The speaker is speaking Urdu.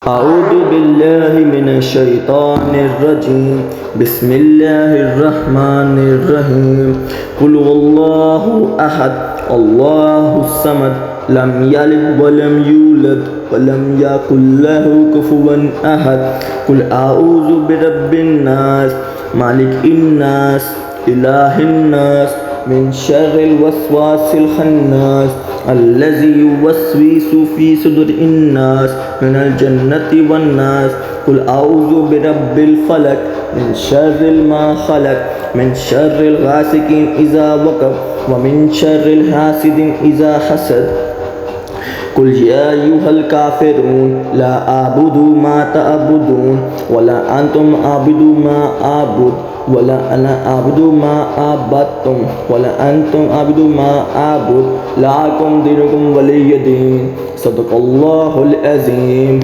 أعوذ بالله من الشيطان الرجيم بسم الله الرحمن الرحيم قل هو الله أحد الله الصمد لم يلد ولم يولد ولم يكن له كفوا أحد قل أعوذ برب الناس مالك الناس إله الناس من شر الوسواس الخناس الذي يوسوس في صدور الناس من الجنة والناس قل أعوذ برب الفلق من شر ما خلق من شر الغاسق إذا وقب ومن شر الحاسد إذا حسد قل يا أيها الكافرون لا أعبد ما تعبدون ولا أنتم عابدون ما أعبد ولا أنا أعبد ما عبدتم ولا أنتم عابدون ما أعبد لكم دينكم ولي دين صدق الله العظيم.